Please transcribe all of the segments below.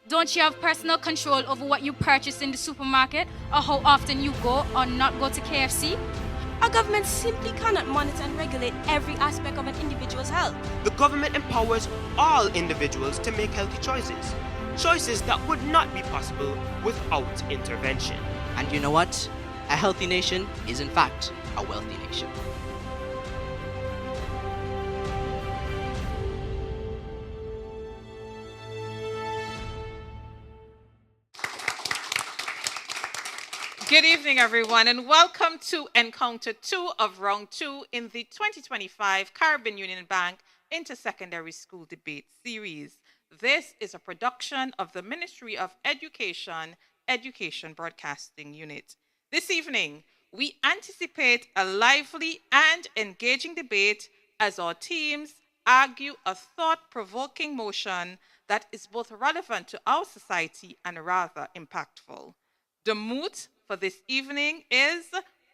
Don't you have personal control over what you purchase in the supermarket or how often you go or not go to KFC? Our government simply cannot monitor and regulate every aspect of an individual's health. The government empowers all individuals to make healthy choices. Choices that would not be possible without intervention. And you know what? A healthy nation is in fact a wealthy nation. Good evening, everyone, and welcome to Encounter 2 of Round 2 in the 2025 Caribbean Union Bank Inter-Secondary School Debate Series. This is a production of the Ministry of Education, Education Broadcasting Unit. This evening, we anticipate a lively and engaging debate as our teams argue a thought-provoking motion that is both relevant to our society and rather impactful. The moot for this evening is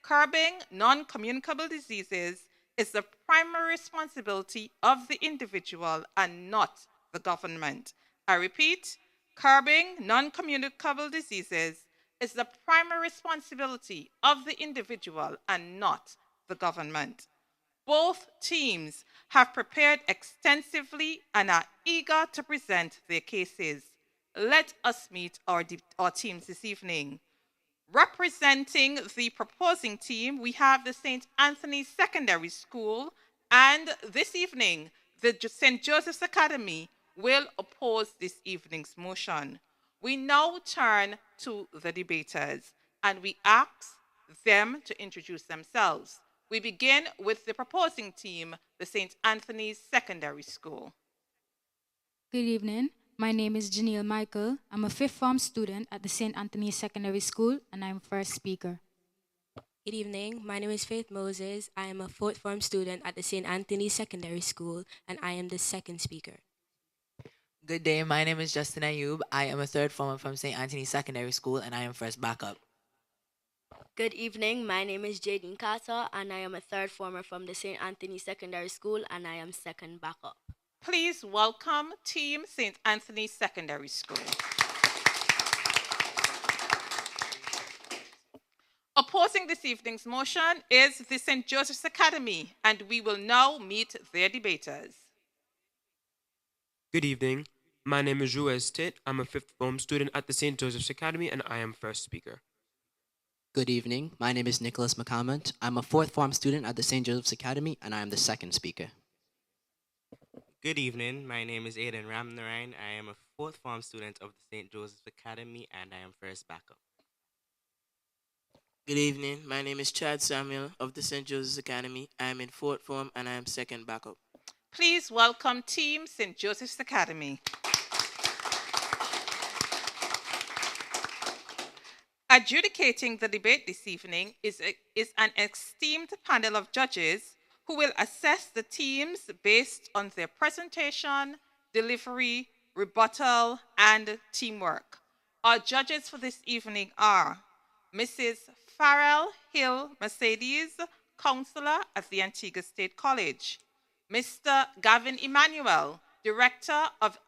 curbing non-communicable diseases is the primary responsibility of the individual and not the government. I repeat, curbing non-communicable diseases is the primary responsibility of the individual and not the government. Both teams have prepared extensively and are eager to present their cases. Let us meet our teams this evening. Representing the proposing team, we have the St. Anthony's Secondary School, and this evening, the St. Joseph's Academy will oppose this evening's motion. We now turn to the debaters, and we ask them to introduce themselves. We begin with the proposing team, the St. Anthony's Secondary School. Good evening. My name is Janelle Michael. I'm a fifth form student at the St. Anthony Secondary School, and I'm first speaker. Good evening. My name is Faith Moses. I am a fourth form student at the St. Anthony Secondary School, and I am the second speaker. Good day. My name is Justin Ayub. I am a third former from St. Anthony Secondary School, and I am first backup. Good evening. My name is Jaden Carter, and I am a third former from the St. Anthony Secondary School, and I am second backup. Please welcome Team St. Anthony Secondary School. Opposing this evening's motion is the St. Joseph's Academy, and we will now meet their debaters. Good evening. My name is Ruiz Tit. I'm a fifth form student at the St. Joseph's Academy, and I am first speaker. Good evening. My name is Nicholas McCalmont. I'm a fourth form student at the St. Joseph's Academy, and I am the second speaker. Good evening. My name is Aidan Ramnarain. I am a fourth form student of the St. Joseph's Academy, and I am first backup. Good evening. My name is Chad Samuel of the St. Joseph's Academy. I am in fourth form, and I am second backup. Please welcome Team St. Joseph's Academy. Adjudicating the debate this evening is an esteemed panel of judges who will assess the teams based on their presentation, delivery, rebuttal, and teamwork. Our judges for this evening are Mrs. Farrell Hill Mercedes, counselor at the Antigua State College; Mr. Gavin Emmanuel, director of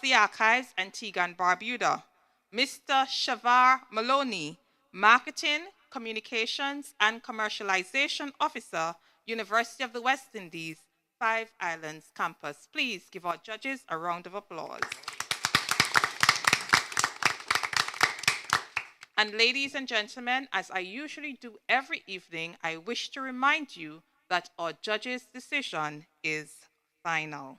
the Archives, Antigua and Barbuda; Mr. Shavar Maloney, marketing, communications, and commercialization officer, University of the West Indies, Five Islands campus. Please give our judges a round of applause. And ladies and gentlemen, as I usually do every evening, I wish to remind you that our judges' decision is final.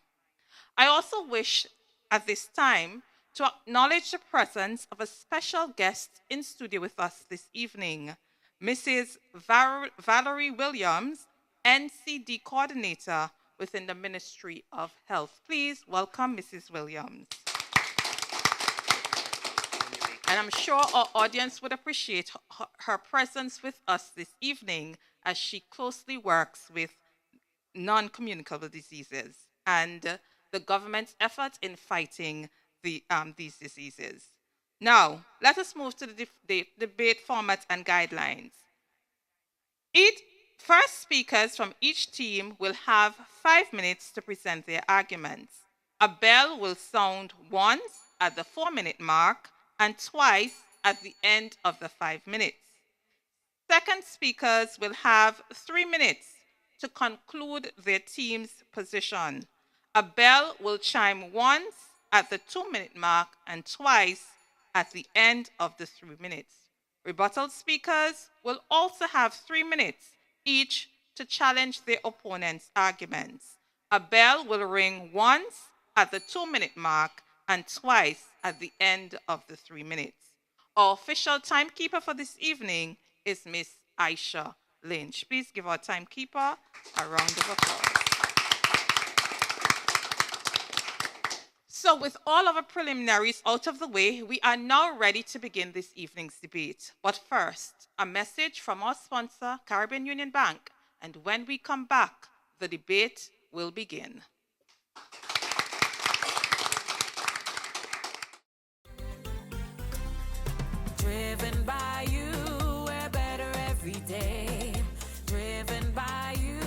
I also wish at this time to acknowledge the presence of a special guest in studio with us this evening, Mrs. Valerie Williams, NCD Coordinator within the Ministry of Health. Please welcome Mrs. Williams. And I'm sure our audience would appreciate her presence with us this evening as she closely works with non-communicable diseases and the government's efforts in fighting these diseases. Now, let us move to the debate format and guidelines. First speakers from each team will have 5 minutes to present their arguments. A bell will sound once, at the 4-minute mark and twice at the end of the 5 minutes. Second speakers will have 3 minutes to conclude their team's position. A bell will chime once at the 2-minute mark and twice at the end of the 3 minutes. Rebuttal speakers will also have 3 minutes each to challenge their opponent's arguments. A bell will ring once at the 2-minute mark and twice at the end of the 3 minutes. Our official timekeeper for this evening is Miss Aisha Lynch. Please give our timekeeper a round of applause. So with all of our preliminaries out of the way, we are now ready to begin this evening's debate. But first, a message from our sponsor, Caribbean Union Bank. And when we come back, the debate will begin. Driven by you, we're better every day. Driven by you,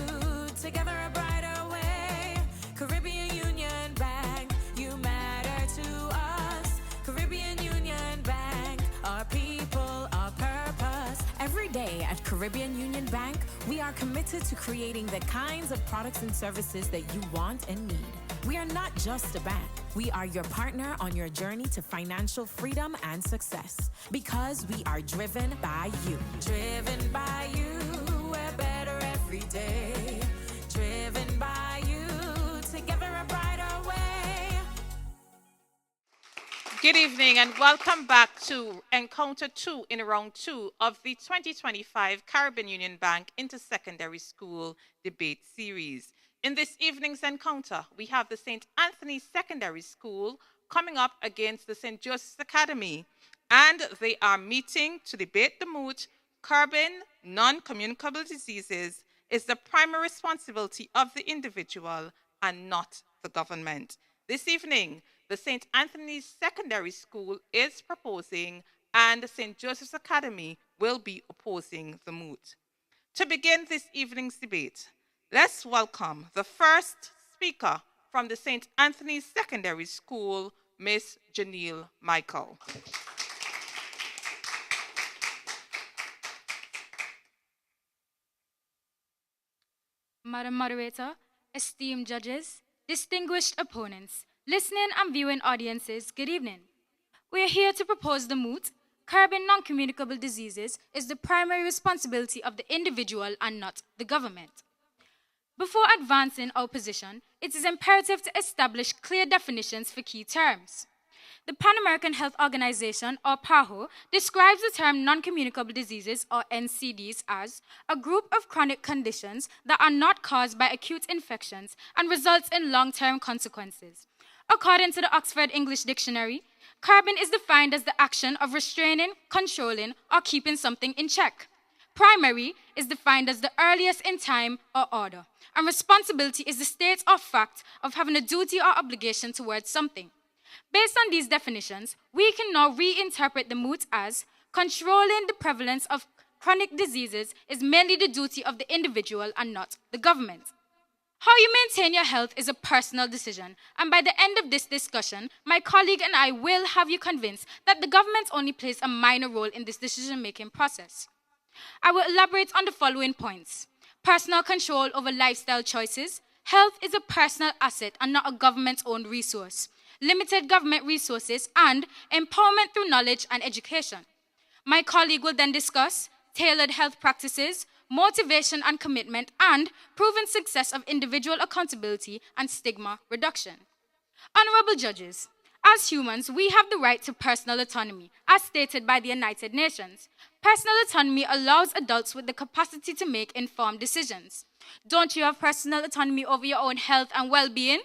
together a brighter way. Caribbean Union Bank, you matter to us. Caribbean Union Bank, our people, our purpose. Every day at Caribbean Union Bank, we are committed to creating the kinds of products and services that you want and need. We are not just a bank. We are your partner on your journey to financial freedom and success. Because we are driven by you. Driven by you, we're better every day. Driven by you, together a brighter way. Good evening and welcome back to Encounter 2 in Round 2 of the 2025 Caribbean Union Bank Inter-Secondary School Debate Series. In this evening's encounter, we have the St. Anthony Secondary School coming up against the St. Joseph's Academy, and they are meeting to debate the moot, curbing non-communicable diseases is the primary responsibility of the individual and not the government. This evening, the St. Anthony's Secondary School is proposing and the St. Joseph's Academy will be opposing the moot. To begin this evening's debate, let's welcome the first speaker from the St. Anthony's Secondary School, Miss Janelle Michael. Madam Moderator, esteemed judges, distinguished opponents, listening and viewing audiences, good evening. We are here to propose the moot. Curbing non-communicable diseases is the primary responsibility of the individual and not the government. Before advancing our position, it is imperative to establish clear definitions for key terms. The Pan American Health Organization, or PAHO, describes the term non-communicable diseases, or NCDs, as a group of chronic conditions that are not caused by acute infections and results in long-term consequences. According to the Oxford English Dictionary, curbing is defined as the action of restraining, controlling, or keeping something in check. Primary is defined as the earliest in time or order, and responsibility is the state or fact of having a duty or obligation towards something. Based on these definitions, we can now reinterpret the moot as controlling the prevalence of chronic diseases is mainly the duty of the individual and not the government. How you maintain your health is a personal decision, and by the end of this discussion, my colleague and I will have you convinced that the government only plays a minor role in this decision-making process. I will elaborate on the following points. Personal control over lifestyle choices. Health is a personal asset and not a government-owned resource. Limited government resources and empowerment through knowledge and education. My colleague will then discuss tailored health practices, motivation and commitment, and proven success of individual accountability and stigma reduction. Honorable judges, as humans, we have the right to personal autonomy, as stated by the United Nations. Personal autonomy allows adults with the capacity to make informed decisions. Don't you have personal autonomy over your own health and well-being?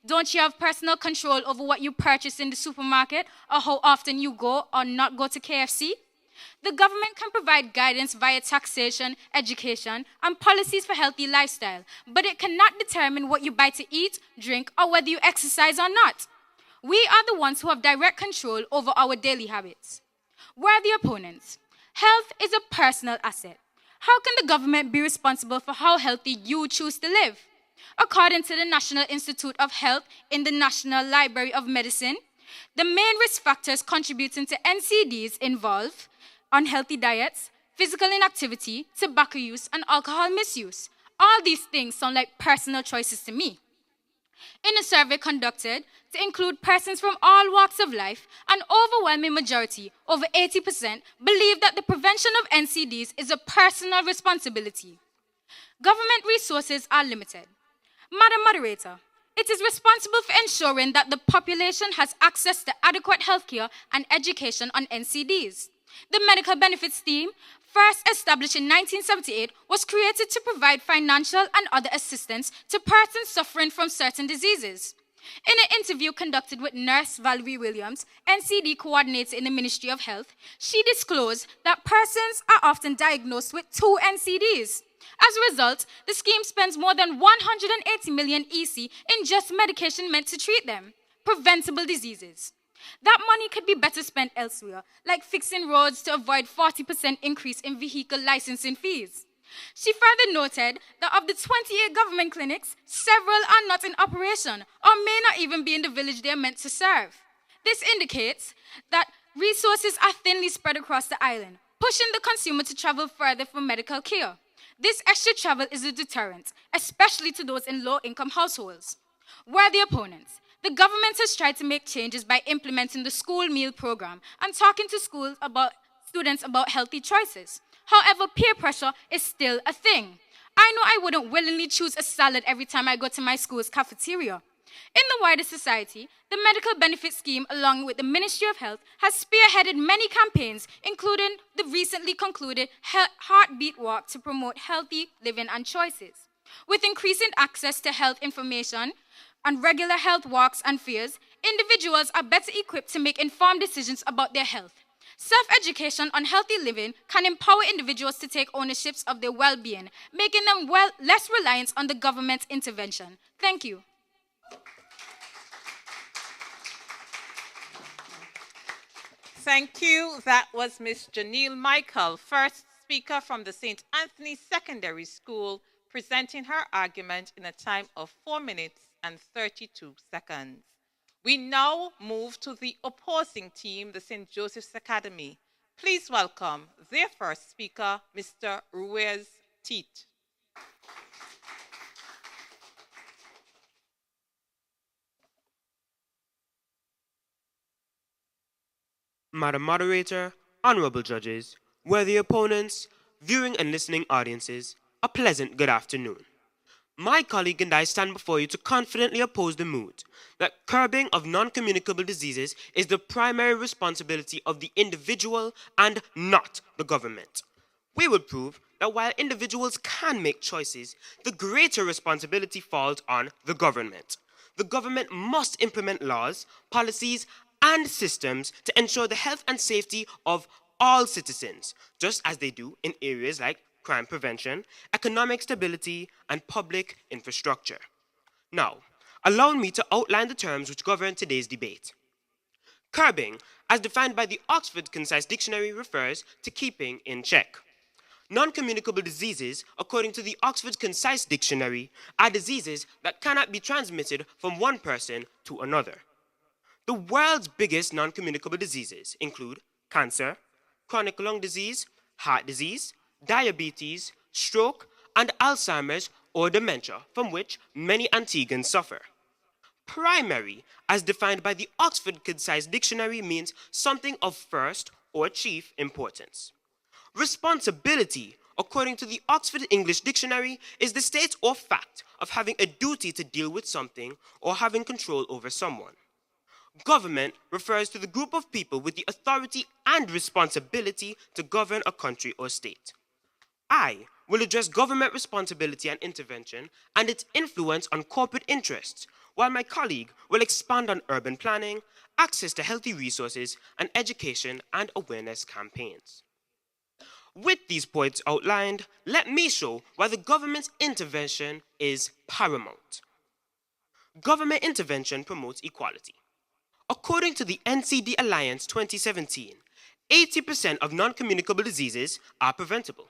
Don't you have personal control over what you purchase in the supermarket or how often you go or not go to KFC? The government can provide guidance via taxation, education, and policies for healthy lifestyle, but it cannot determine what you buy to eat, drink, or whether you exercise or not. We are the ones who have direct control over our daily habits. Worthy opponents, health is a personal asset. How can the government be responsible for how healthy you choose to live? According to the National Institute of Health in the National Library of Medicine, The main risk factors contributing to NCDs involve unhealthy diets, physical inactivity, tobacco use, and alcohol misuse. All these things sound like personal choices to me. In a survey conducted to include persons from all walks of life, an overwhelming majority, over 80%, believe that the prevention of NCDs is a personal responsibility. Government resources are limited. Madam Moderator, it is responsible for ensuring that the population has access to adequate healthcare and education on NCDs. The Medical Benefits Scheme, first established in 1978, was created to provide financial and other assistance to persons suffering from certain diseases. In an interview conducted with Nurse Valerie Williams, NCD coordinator in the Ministry of Health, she disclosed that persons are often diagnosed with 2 NCDs. As a result, the scheme spends more than 180 million EC in just medication meant to treat them, preventable diseases. That money could be better spent elsewhere, like fixing roads to avoid 40% increase in vehicle licensing fees. She further noted that of the 28 government clinics, several are not in operation or may not even be in the village they are meant to serve. This indicates that resources are thinly spread across the island, pushing the consumer to travel further for medical care. This extra travel is a deterrent, especially to those in low-income households. Worthy opponents, the government has tried to make changes by implementing the school meal program and talking to students about healthy choices. However, peer pressure is still a thing. I know I wouldn't willingly choose a salad every time I go to my school's cafeteria. In the wider society, the Medical Benefits Scheme, along with the Ministry of Health, has spearheaded many campaigns, including the recently concluded Heartbeat Walk to promote healthy living and choices. With increasing access to health information and regular health walks and fairs, individuals are better equipped to make informed decisions about their health. Self-education on healthy living can empower individuals to take ownership of their well-being, making them less reliant on the government's intervention. Thank you. Thank you. That was Ms. Janelle Michael, first speaker from the St. Anthony Secondary School, presenting her argument in a time of 4 minutes and 32 seconds. We now move to the opposing team, the St. Joseph's Academy. Please welcome their first speaker, Mr. Ruiz Teet. Madam Moderator, honorable judges, worthy opponents, viewing and listening audiences, a pleasant good afternoon. My colleague and I stand before you to confidently oppose the moot that curbing of non-communicable diseases is the primary responsibility of the individual and not the government. We will prove that while individuals can make choices, the greater responsibility falls on the government. The government must implement laws, policies, and systems to ensure the health and safety of all citizens, just as they do in areas like crime prevention, economic stability, and public infrastructure. Now, allow me to outline the terms which govern today's debate. Curbing, as defined by the Oxford Concise Dictionary, refers to keeping in check. Non-communicable diseases, according to the Oxford Concise Dictionary, are diseases that cannot be transmitted from one person to another. The world's biggest non-communicable diseases include cancer, chronic lung disease, heart disease, diabetes, stroke, and Alzheimer's or dementia, from which many Antiguans suffer. Primary, as defined by the Oxford Concise Dictionary, means something of first or chief importance. Responsibility, according to the Oxford English Dictionary, is the state or fact of having a duty to deal with something or having control over someone. Government refers to the group of people with the authority and responsibility to govern a country or state. I will address government responsibility and intervention and its influence on corporate interests, while my colleague will expand on urban planning, access to healthy resources, and education and awareness campaigns. With these points outlined, let me show why the government's intervention is paramount. Government intervention promotes equality. According to the NCD Alliance 2017, 80% of non-communicable diseases are preventable.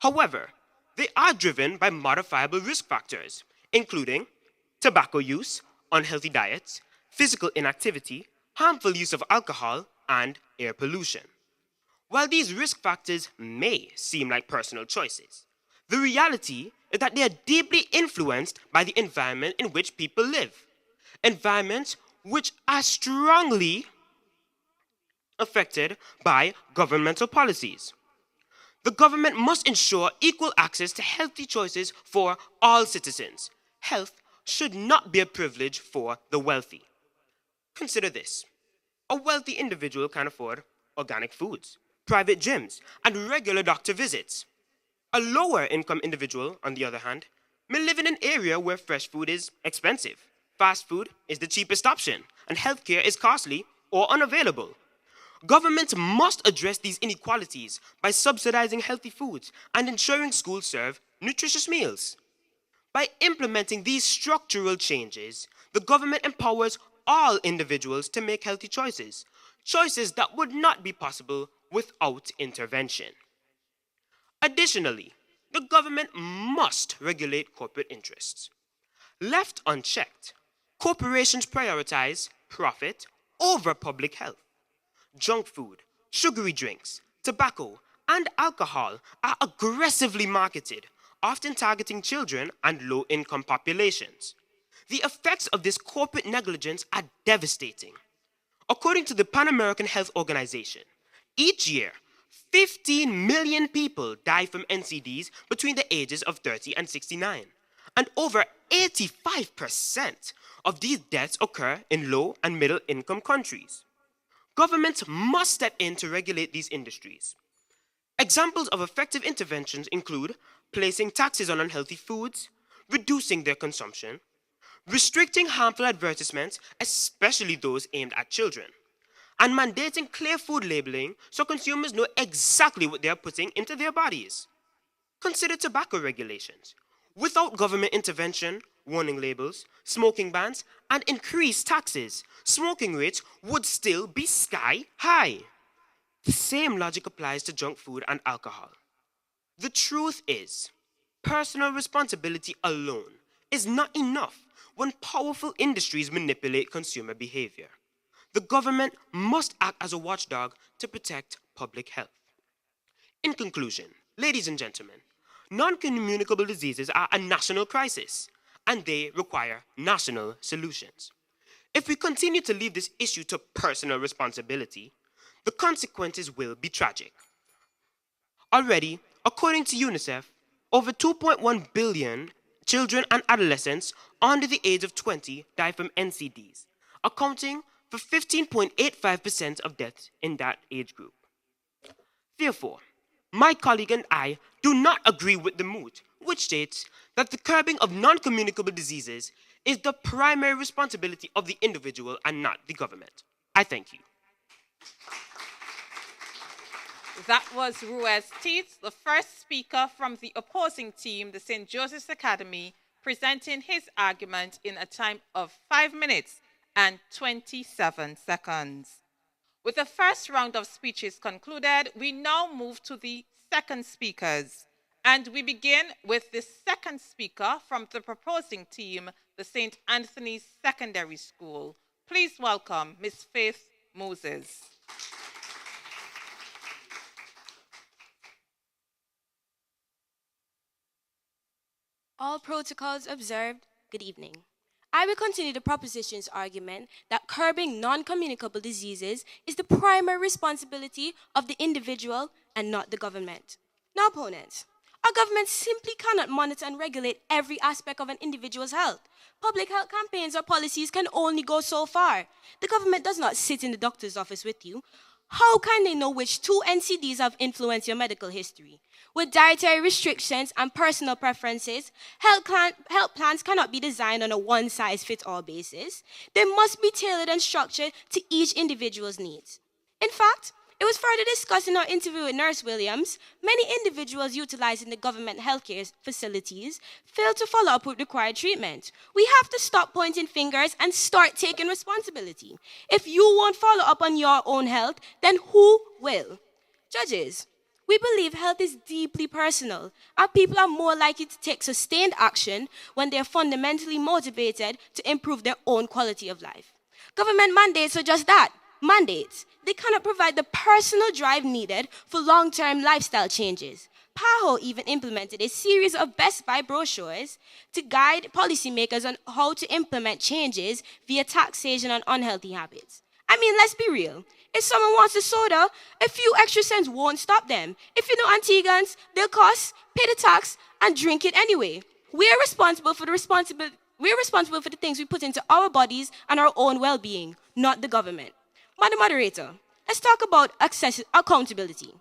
However, they are driven by modifiable risk factors, including tobacco use, unhealthy diets, physical inactivity, harmful use of alcohol, and air pollution. While these risk factors may seem like personal choices, the reality is that they are deeply influenced by the environment in which people live, environments which are strongly affected by governmental policies. The government must ensure equal access to healthy choices for all citizens. Health should not be a privilege for the wealthy. Consider this. A wealthy individual can afford organic foods, private gyms, and regular doctor visits. A lower income individual, on the other hand, may live in an area where fresh food is expensive, fast food is the cheapest option, and healthcare is costly or unavailable. Governments must address these inequalities by subsidizing healthy foods and ensuring schools serve nutritious meals. By implementing these structural changes, the government empowers all individuals to make healthy choices, choices that would not be possible without intervention. Additionally, the government must regulate corporate interests. Left unchecked, corporations prioritize profit over public health. Junk food, sugary drinks, tobacco, and alcohol are aggressively marketed, often targeting children and low-income populations. The effects of this corporate negligence are devastating. According to the Pan American Health Organization, each year, 15 million people die from NCDs between the ages of 30 and 69, and over 85% of these deaths occur in low and middle income countries. Governments must step in to regulate these industries. Examples of effective interventions include placing taxes on unhealthy foods, reducing their consumption, restricting harmful advertisements, especially those aimed at children, and mandating clear food labeling so consumers know exactly what they are putting into their bodies. Consider tobacco regulations. Without government intervention, warning labels, smoking bans, and increased taxes, smoking rates would still be sky high. The same logic applies to junk food and alcohol. The truth is, personal responsibility alone is not enough when powerful industries manipulate consumer behavior. The government must act as a watchdog to protect public health. In conclusion, ladies and gentlemen, non-communicable diseases are a national crisis, and they require national solutions. If we continue to leave this issue to personal responsibility, the consequences will be tragic. Already, according to UNICEF, over 2.1 billion children and adolescents under the age of 20 die from NCDs, accounting for 15.85% of deaths in that age group. Therefore, my colleague and I do not agree with the moot, which states that the curbing of non-communicable diseases is the primary responsibility of the individual and not the government. I thank you. That was Ruiz Teets, the first speaker from the opposing team, the St. Joseph's Academy, presenting his argument in a time of 5 minutes and 27 seconds. With the first round of speeches concluded, we now move to the second speakers. And we begin with the second speaker from the proposing team, the St. Anthony's Secondary School. Please welcome Ms. Faith Moses. All protocols observed, good evening. I will continue the proposition's argument that curbing non-communicable diseases is the primary responsibility of the individual and not the government. Now, opponents, our government simply cannot monitor and regulate every aspect of an individual's health. Public health campaigns or policies can only go so far. The government does not sit in the doctor's office with you. How can they know which 2 NCDs have influenced your medical history? With dietary restrictions and personal preferences, health plans cannot be designed on a one-size-fits-all basis. They must be tailored and structured to each individual's needs. In fact, it was further discussed in our interview with Nurse Williams, many individuals utilizing the government healthcare facilities fail to follow up with required treatment. We have to stop pointing fingers and start taking responsibility. If you won't follow up on your own health, then who will? Judges, we believe health is deeply personal, and people are more likely to take sustained action when they are fundamentally motivated to improve their own quality of life. Government mandates are just that, mandates. They cannot provide the personal drive needed for long-term lifestyle changes. PAHO even implemented a series of Best Buy brochures to guide policymakers on how to implement changes via taxation on unhealthy habits. I mean, let's be real. If someone wants a soda, a few extra cents won't stop them. If you know Antiguans, they'll cost, pay the tax, and drink it anyway. We're responsible for the things we put into our bodies and our own well-being, not the government. Madam Moderator, let's talk about accountability.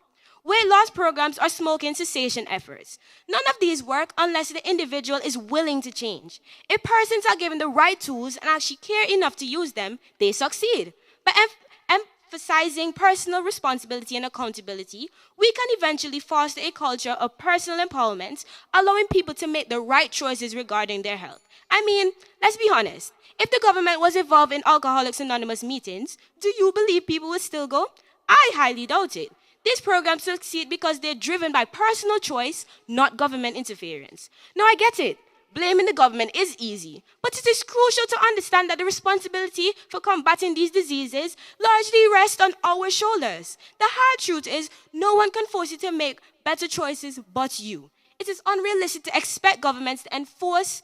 Weight loss programs or smoking cessation efforts. None of these work unless the individual is willing to change. If persons are given the right tools and actually care enough to use them, they succeed. By emphasizing personal responsibility and accountability, we can eventually foster a culture of personal empowerment, allowing people to make the right choices regarding their health. I mean, let's be honest. If the government was involved in Alcoholics Anonymous meetings, do you believe people would still go? I highly doubt it. These programs succeed because they're driven by personal choice, not government interference. Now, I get it. Blaming the government is easy, but it is crucial to understand that the responsibility for combating these diseases largely rests on our shoulders. The hard truth is, no one can force you to make better choices but you. It is unrealistic to expect governments to enforce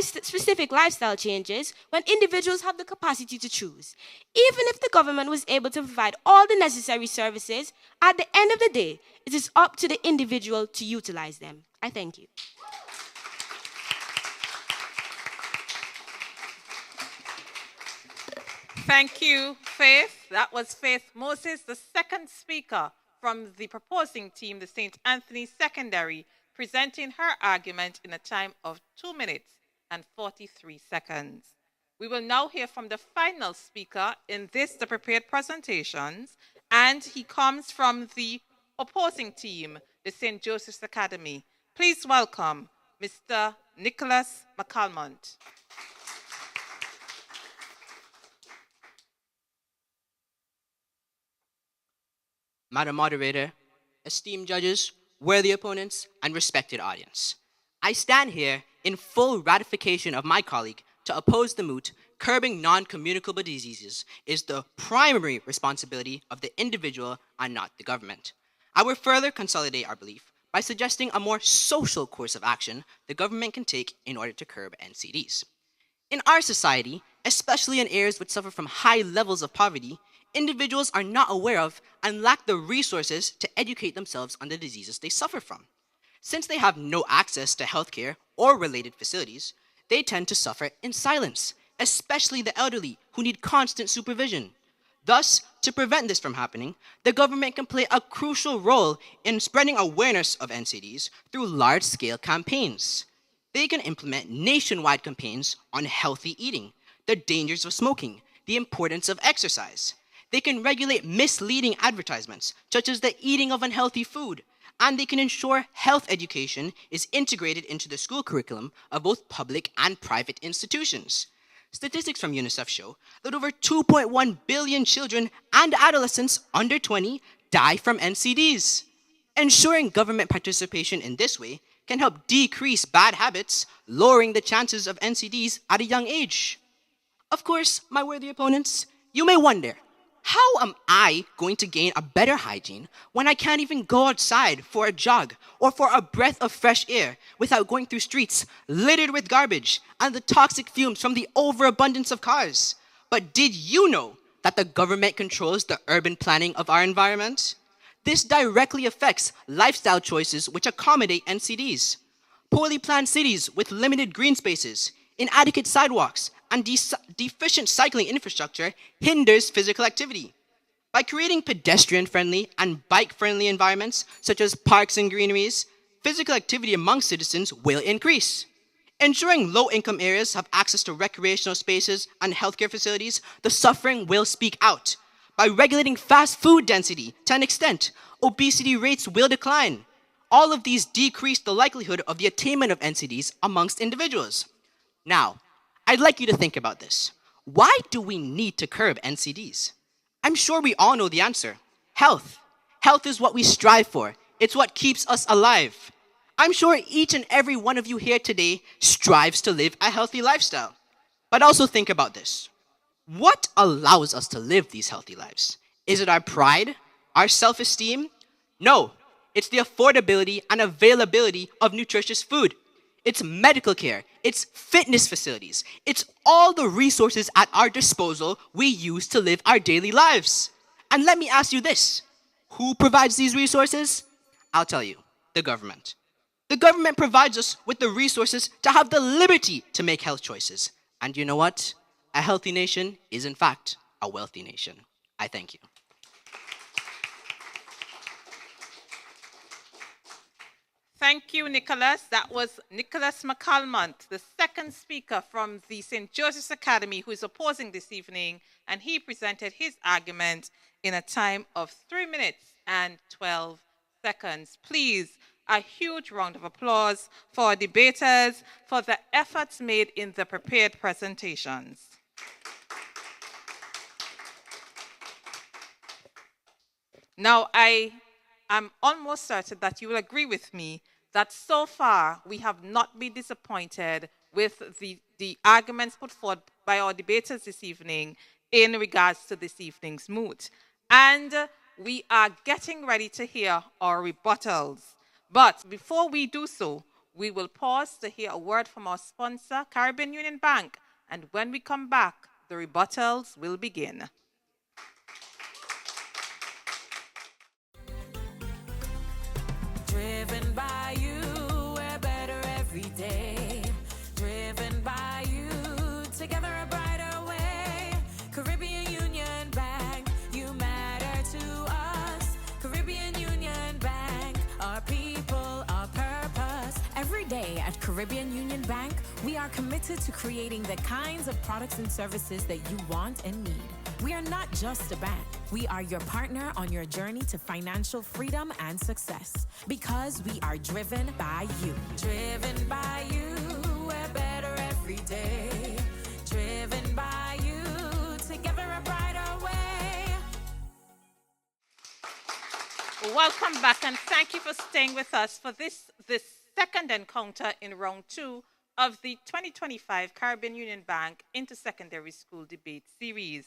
specific lifestyle changes when individuals have the capacity to choose. Even if the government was able to provide all the necessary services, at the end of the day, it is up to the individual to utilize them. I thank you. Thank you, Faith. That was Faith Moses, the second speaker from the proposing team, the St. Anthony Secondary, presenting her argument in a time of 2 minutes and 43 seconds. We will now hear from the final speaker in the prepared presentations, and he comes from the opposing team, the St. Joseph's Academy. Please welcome Mr. Nicholas McCalmont. Madam Moderator, esteemed judges, worthy opponents, and respected audience. I stand here in full ratification of my colleague to oppose the moot, curbing non-communicable diseases is the primary responsibility of the individual and not the government. I will further consolidate our belief by suggesting a more social course of action the government can take in order to curb NCDs. In our society, especially in areas which suffer from high levels of poverty, individuals are not aware of and lack the resources to educate themselves on the diseases they suffer from. Since they have no access to healthcare or related facilities, they tend to suffer in silence, especially the elderly who need constant supervision. Thus, to prevent this from happening, the government can play a crucial role in spreading awareness of NCDs through large-scale campaigns. They can implement nationwide campaigns on healthy eating, the dangers of smoking, the importance of exercise. They can regulate misleading advertisements, such as the eating of unhealthy food, and they can ensure health education is integrated into the school curriculum of both public and private institutions. Statistics from UNICEF show that over 2.1 billion children and adolescents under 20 die from NCDs. Ensuring government participation in this way can help decrease bad habits, lowering the chances of NCDs at a young age. Of course, my worthy opponents, you may wonder, how am I going to gain a better hygiene when I can't even go outside for a jog or for a breath of fresh air without going through streets littered with garbage and the toxic fumes from the overabundance of cars? But did you know that the government controls the urban planning of our environment? This directly affects lifestyle choices which accommodate NCDs. Poorly planned cities with limited green spaces, inadequate sidewalks, and deficient cycling infrastructure hinders physical activity. By creating pedestrian-friendly and bike-friendly environments, such as parks and greeneries, physical activity among citizens will increase. Ensuring low-income areas have access to recreational spaces and healthcare facilities, the suffering will speak out. By regulating fast food density to an extent, obesity rates will decline. All of these decrease the likelihood of the attainment of NCDs amongst individuals. Now, I'd like you to think about this. Why do we need to curb NCDs? I'm sure we all know the answer. Health. Health is what we strive for. It's what keeps us alive. I'm sure each and every one of you here today strives to live a healthy lifestyle. But also think about this. What allows us to live these healthy lives? Is it our pride? Our self-esteem? No, it's the affordability and availability of nutritious food. It's medical care. It's fitness facilities. It's all the resources at our disposal we use to live our daily lives. And let me ask you this. Who provides these resources? I'll tell you, the government. The government provides us with the resources to have the liberty to make health choices. And you know what? A healthy nation is, in fact, a wealthy nation. I thank you. Thank you, Nicholas. That was Nicholas McCalmont, the second speaker from the St. Joseph's Academy, who is opposing this evening, and he presented his argument in a time of 3 minutes and 12 seconds. Please, a huge round of applause for our debaters for the efforts made in the prepared presentations. Now, I am almost certain that you will agree with me that so far we have not been disappointed with the arguments put forward by our debaters this evening in regards to this evening's moot. And we are getting ready to hear our rebuttals. But before we do so, we will pause to hear a word from our sponsor, Caribbean Union Bank. And when we come back, the rebuttals will begin. Driven by you, we're better every day. Driven by you, together a brighter way. Caribbean Union Bank, you matter to us. Caribbean Union Bank, our people, our purpose. Every day at Caribbean Union Bank, we are committed to creating the kinds of products and services that you want and need. We are not just a bank. We are your partner on your journey to financial freedom and success. Because we are driven by you. Driven by you, we're better every day. Driven by you, together a brighter way. Welcome back, and thank you for staying with us for this second encounter in round 2 of the 2025 Caribbean Union Bank Inter-Secondary School Debate Series.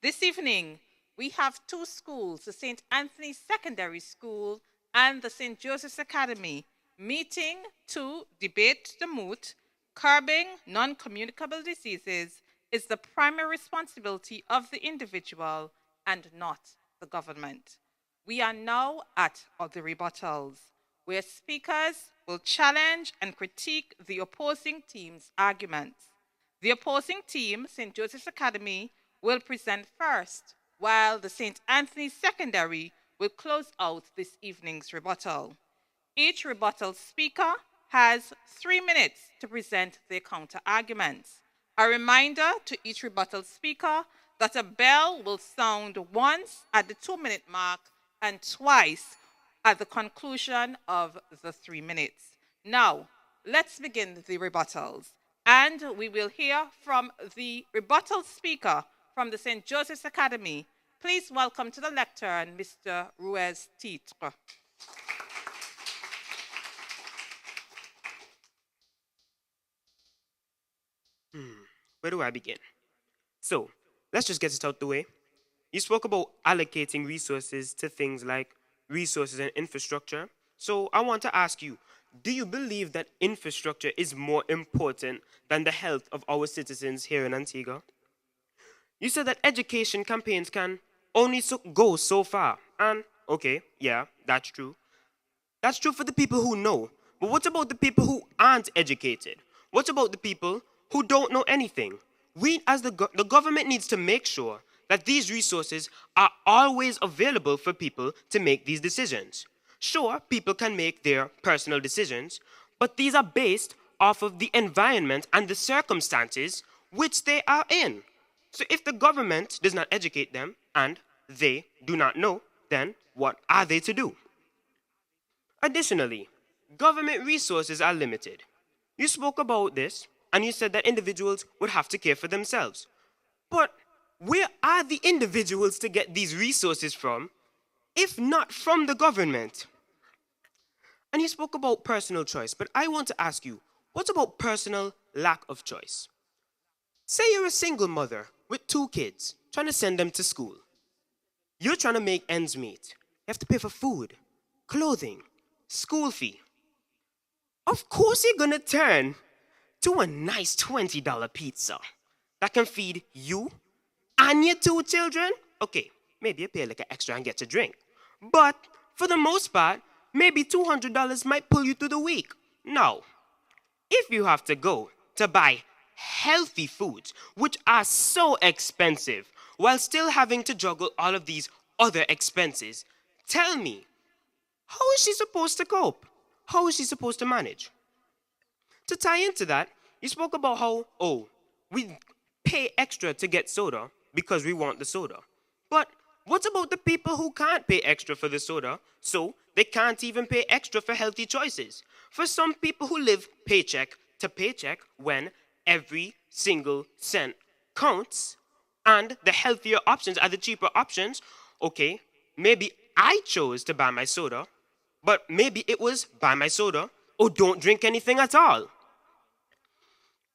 This evening, we have 2 schools, the St. Anthony Secondary School and the St. Joseph's Academy, meeting to debate the moot. Curbing non-communicable diseases is the primary responsibility of the individual and not the government. We are now at the rebuttals, where speakers will challenge and critique the opposing team's arguments. The opposing team, St. Joseph's Academy, will present first, while the St. Anthony Secondary will close out this evening's rebuttal. Each rebuttal speaker has 3 minutes to present their counter-arguments. A reminder to each rebuttal speaker that a bell will sound once at the 2-minute mark and twice at the conclusion of the 3 minutes. Now, let's begin the rebuttals. And we will hear from the rebuttal speaker from the St. Joseph's Academy. Please welcome to the lectern Mr. Ruiz Titre. Where do I begin? So, let's just get it out the way. You spoke about allocating resources to things like resources and infrastructure. So, I want to ask you, do you believe that infrastructure is more important than the health of our citizens here in Antigua? You said that education campaigns can only go so far. And, okay, yeah, that's true. That's true for the people who know. But what about the people who aren't educated? What about the people who don't know anything? We, as the government needs to make sure that these resources are always available for people to make these decisions. Sure, people can make their personal decisions, but these are based off of the environment and the circumstances which they are in. So if the government does not educate them and they do not know, then what are they to do? Additionally, government resources are limited. You spoke about this and you said that individuals would have to care for themselves. But where are the individuals to get these resources from, if not from the government? And you spoke about personal choice, but I want to ask you, what about personal lack of choice? Say you're a single mother with 2 kids, trying to send them to school. You're trying to make ends meet. You have to pay for food, clothing, school fee. Of course you're gonna turn to a nice $20 pizza that can feed you and your 2 children. Okay, maybe you pay a little extra and get a drink. But for the most part, maybe $200 might pull you through the week. Now, if you have to go to buy healthy foods, which are so expensive, while still having to juggle all of these other expenses, tell me, how is she supposed to cope? How is she supposed to manage? To tie into that, you spoke about how, we pay extra to get soda because we want the soda. But what about the people who can't pay extra for the soda, so they can't even pay extra for healthy choices? For some people who live paycheck to paycheck when every single cent counts and the healthier options are the cheaper options, okay, maybe I chose to buy my soda, but maybe it was buy my soda or don't drink anything at all.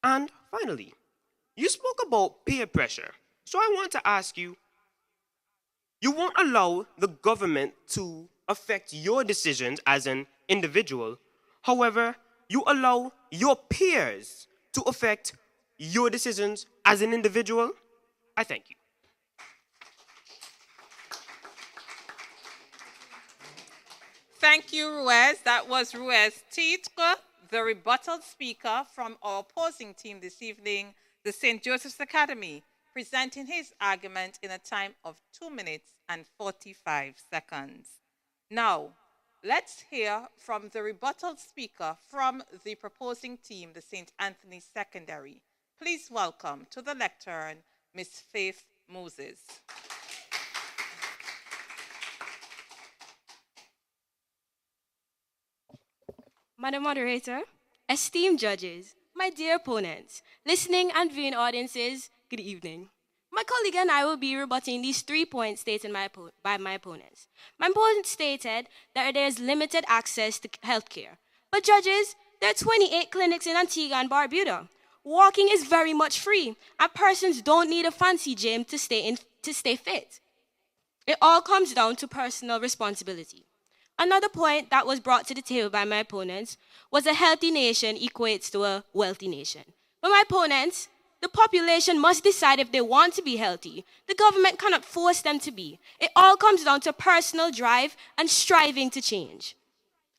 And finally, you spoke about peer pressure. So I want to ask you, you won't allow the government to affect your decisions as an individual. However, you allow your peers to affect your decisions as an individual. I thank you. Thank you, Ruiz. That was Ruiz Titre, the rebuttal speaker from our opposing team this evening, the St. Joseph's Academy, presenting his argument in a time of 2 minutes and 45 seconds. Now, let's hear from the rebuttal speaker from the proposing team, the St. Anthony Secondary. Please welcome to the lectern, Ms. Faith Moses. Madam Moderator, esteemed judges, my dear opponents, listening and viewing audiences, good evening. My colleague and I will be rebutting these 3 points stated by my opponents. My opponent stated that there is limited access to healthcare. But judges, there are 28 clinics in Antigua and Barbuda. Walking is very much free, and persons don't need a fancy gym to stay fit. It all comes down to personal responsibility. Another point that was brought to the table by my opponents was a healthy nation equates to a wealthy nation. But my opponents, the population must decide if they want to be healthy. The government cannot force them to be. It all comes down to personal drive and striving to change.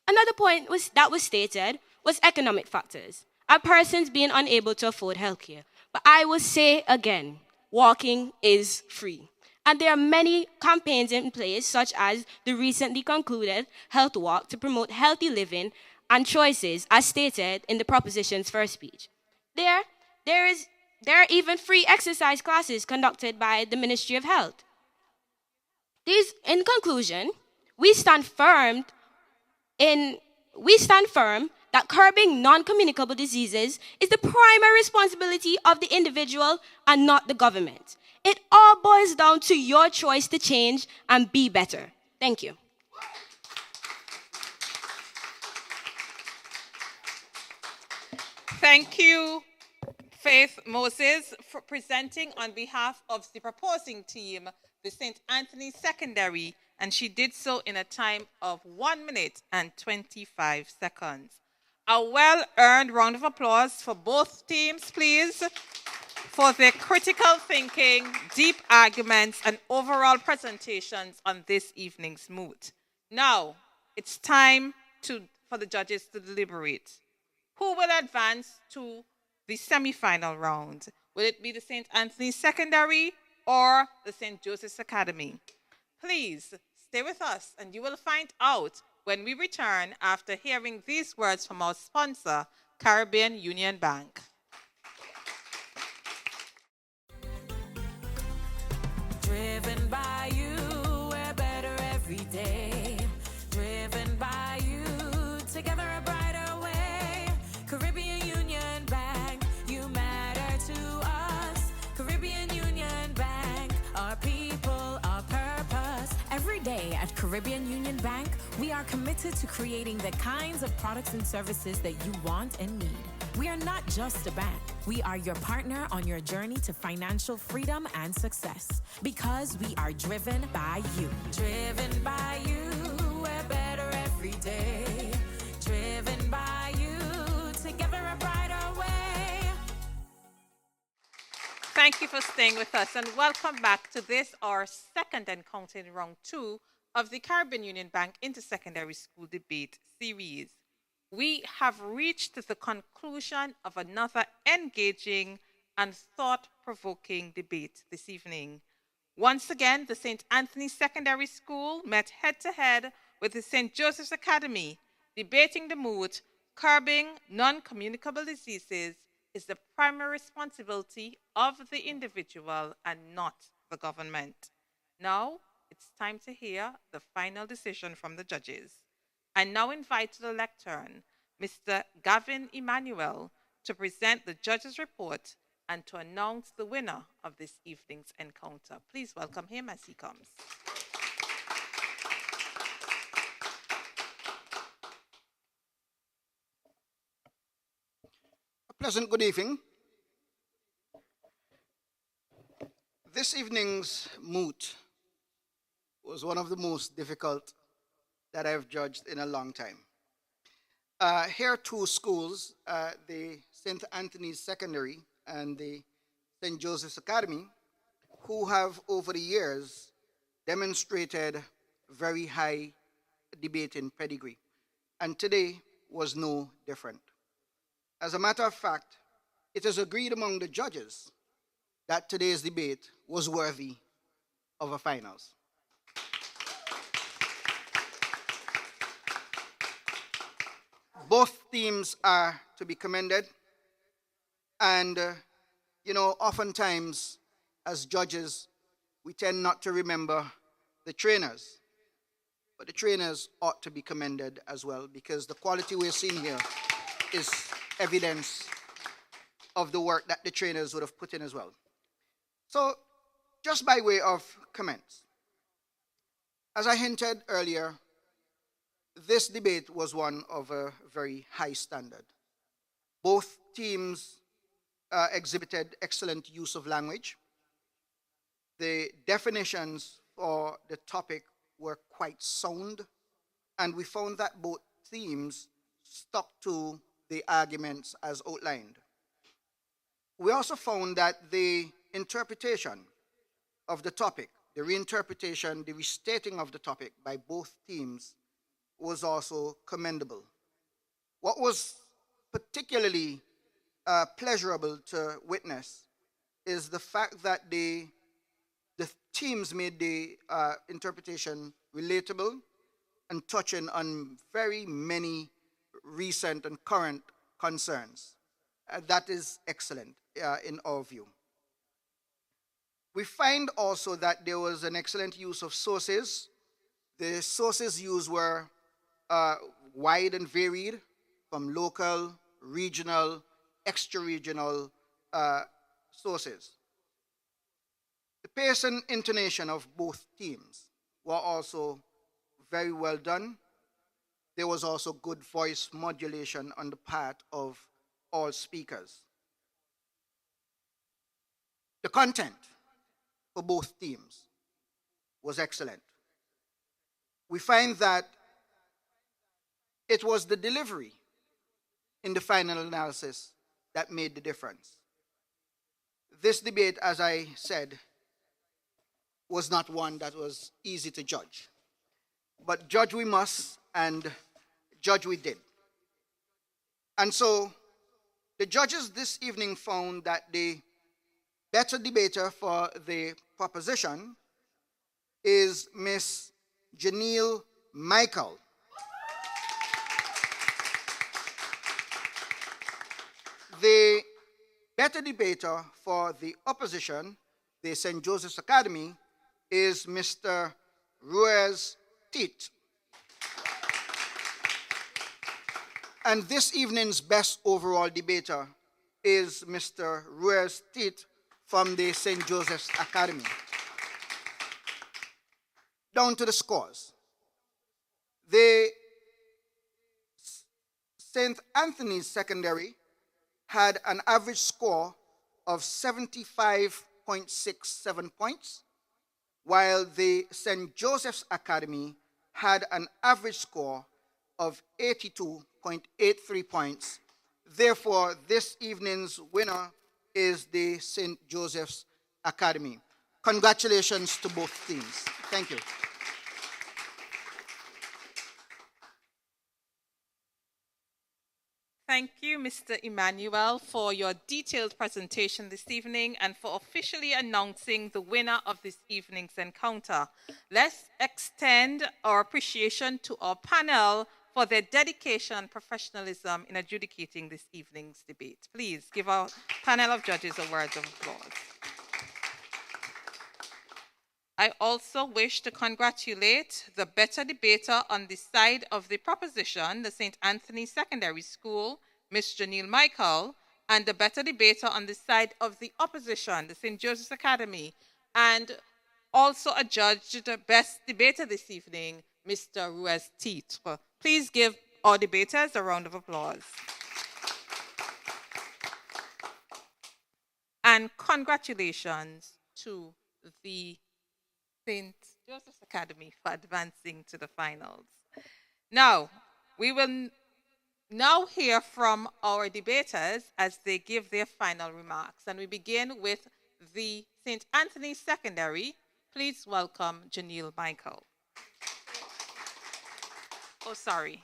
Another point that was stated was economic factors, and persons being unable to afford healthcare. But I will say again, walking is free. And there are many campaigns in place, such as the recently concluded Health Walk to promote healthy living and choices, as stated in the proposition's first speech. There are even free exercise classes conducted by the Ministry of Health. In conclusion, we stand firm that curbing non-communicable diseases is the primary responsibility of the individual and not the government. It all boils down to your choice to change and be better. Thank you. Thank you, Faith Moses, for presenting on behalf of the proposing team, the St. Anthony Secondary, and she did so in a time of 1 minute and 25 seconds. A well-earned round of applause for both teams, please, for their critical thinking, deep arguments, and overall presentations on this evening's moot. Now, it's time for the judges to deliberate. Who will advance to the semi-final round? Will it be the St. Anthony Secondary or the St. Joseph's Academy? Please stay with us, and you will find out when we return after hearing these words from our sponsor, Caribbean Union Bank. Driven by you, we're better every day. Driven by you, together a brighter way. Caribbean Union Bank, you matter to us. Caribbean Union Bank, our people, our purpose. Every day at Caribbean Union Bank, we are committed to creating the kinds of products and services that you want and need. We are not just a bank. We are your partner on your journey to financial freedom and success because we are driven by you. Driven by you, we're better every day. Driven by you, together a brighter way. Thank you for staying with us and welcome back to this, our second encounter in round 2 of the Caribbean Union Bank Intersecondary School Debate Series. We have reached the conclusion of another engaging and thought-provoking debate this evening. Once again, the St. Anthony's Secondary School met head-to-head with the St. Joseph's Academy, debating the moot, curbing non-communicable diseases is the primary responsibility of the individual and not the government. Now, it's time to hear the final decision from the judges. I now invite to the lectern Mr. Gavin Emmanuel to present the judge's report and to announce the winner of this evening's encounter. Please welcome him as he comes. A pleasant good evening. This evening's moot was one of the most difficult that I've judged in a long time. Here are two schools, the St. Anthony's Secondary and the St. Joseph's Academy, who have over the years demonstrated very high debating pedigree. And today was no different. As a matter of fact, it is agreed among the judges that today's debate was worthy of a finals. Both teams are to be commended. And, oftentimes as judges, we tend not to remember the trainers. But the trainers ought to be commended as well because the quality we're seeing here is evidence of the work that the trainers would have put in as well. So, just by way of comments, as I hinted earlier, this debate was one of a very high standard. Both teams exhibited excellent use of language. The definitions for the topic were quite sound, and we found that both teams stuck to the arguments as outlined. We also found that the interpretation of the topic, the reinterpretation, the restating of the topic by both teams was also commendable. What was particularly pleasurable to witness is the fact that the teams made the interpretation relatable and touching on very many recent and current concerns. That is excellent in our view. We find also that there was an excellent use of sources. The sources used were wide and varied, from local, regional, extra-regional sources. The pace and intonation of both teams were also very well done. There was also good voice modulation on the part of all speakers. The content for both teams was excellent. We find that it was the delivery in the final analysis that made the difference. This debate, as I said, was not one that was easy to judge. But judge we must, and judge we did. And so the judges this evening found that the better debater for the proposition is Miss Janelle Michael. The better debater for the opposition, the St. Joseph's Academy, is Mr. Ruiz Tit. And this evening's best overall debater is Mr. Ruiz Tit from the St. Joseph's Academy. Down to the scores. The St. Anthony's Secondary had an average score of 75.67 points, while the St. Joseph's Academy had an average score of 82.83 points. Therefore, this evening's winner is the St. Joseph's Academy. Congratulations to both teams. Thank you. Thank you, Mr. Emmanuel, for your detailed presentation this evening and for officially announcing the winner of this evening's encounter. Let's extend our appreciation to our panel for their dedication and professionalism in adjudicating this evening's debate. Please give our panel of judges a word of applause. I also wish to congratulate the better debater on the side of the proposition, the St. Anthony Secondary School, Ms. Janelle Michael, and the better debater on the side of the opposition, the St. Joseph's Academy, and also adjudged the best debater this evening, Mr. Ruiz Titre. Please give our debaters a round of applause. And congratulations to the St. Joseph's Academy for advancing to the finals. Now, we will now hear from our debaters as they give their final remarks. And we begin with the St. Anthony Secondary. Please welcome Janelle Michael. Oh, sorry.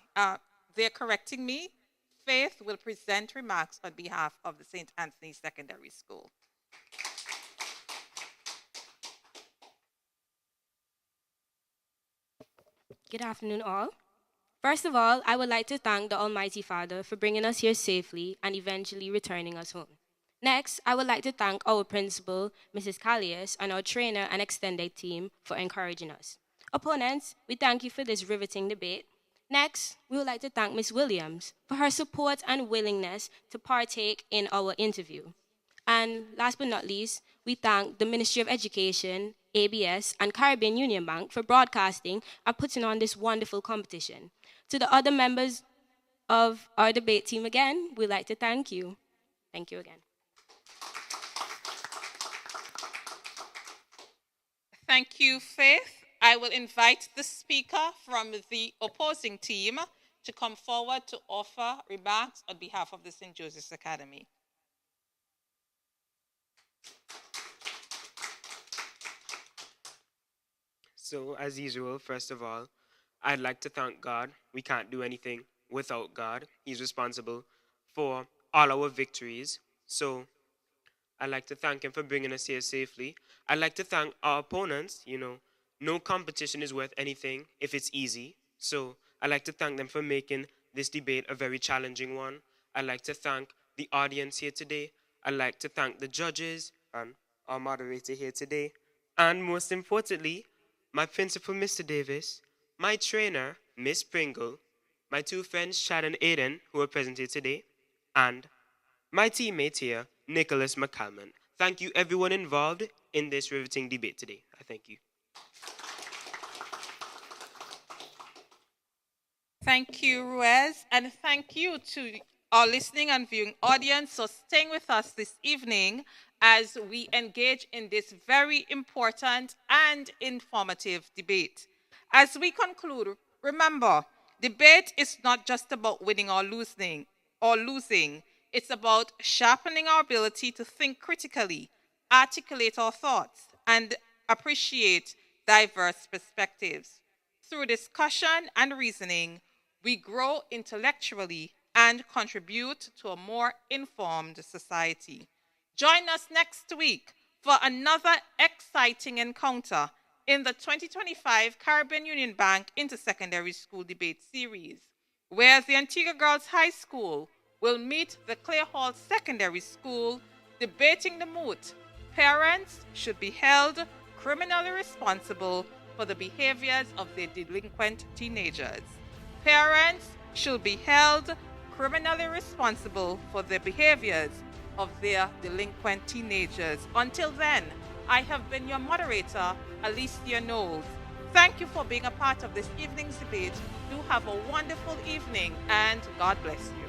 They're correcting me. Faith will present remarks on behalf of the St. Anthony Secondary School. Good afternoon, all. First of all, I would like to thank the Almighty Father for bringing us here safely and eventually returning us home. Next, I would like to thank our principal, Mrs. Callias, and our trainer and extended team for encouraging us. Opponents, we thank you for this riveting debate. Next, we would like to thank Ms. Williams for her support and willingness to partake in our interview. And last but not least, we thank the Ministry of Education, ABS, and Caribbean Union Bank for broadcasting and putting on this wonderful competition. To the other members of our debate team again, we'd like to thank you. Thank you again. Thank you, Faith. I will invite the speaker from the opposing team to come forward to offer remarks on behalf of the St. Joseph's Academy. So, as usual, first of all, I'd like to thank God. We can't do anything without God. He's responsible for all our victories. So, I'd like to thank him for bringing us here safely. I'd like to thank our opponents. No competition is worth anything if it's easy. So, I'd like to thank them for making this debate a very challenging one. I'd like to thank the audience here today. I'd like to thank the judges and our moderator here today. And most importantly, my principal, Mr. Davis, my trainer, Miss Pringle, my two friends, Chad and Aiden, who are present here today, and my teammate here, Nicholas McCalman. Thank you, everyone involved in this riveting debate today. I thank you. Thank you, Ruiz, and thank you to our listening and viewing audience for staying with us this evening as we engage in this very important and informative debate. As we conclude, remember, debate is not just about winning or losing. It's about sharpening our ability to think critically, articulate our thoughts, and appreciate diverse perspectives. Through discussion and reasoning, we grow intellectually and contribute to a more informed society. Join us next week for another exciting encounter in the 2025 Caribbean Union Bank Intersecondary School Debate Series, where the Antigua Girls High School will meet the Clay Hall Secondary School, debating the moot. Parents should be held criminally responsible for the behaviors of their delinquent teenagers. Parents should be held criminally responsible for the behaviors of their delinquent teenagers. Until then, I have been your moderator, Alicia Knowles. Thank you for being a part of this evening's debate. Do have a wonderful evening and God bless you.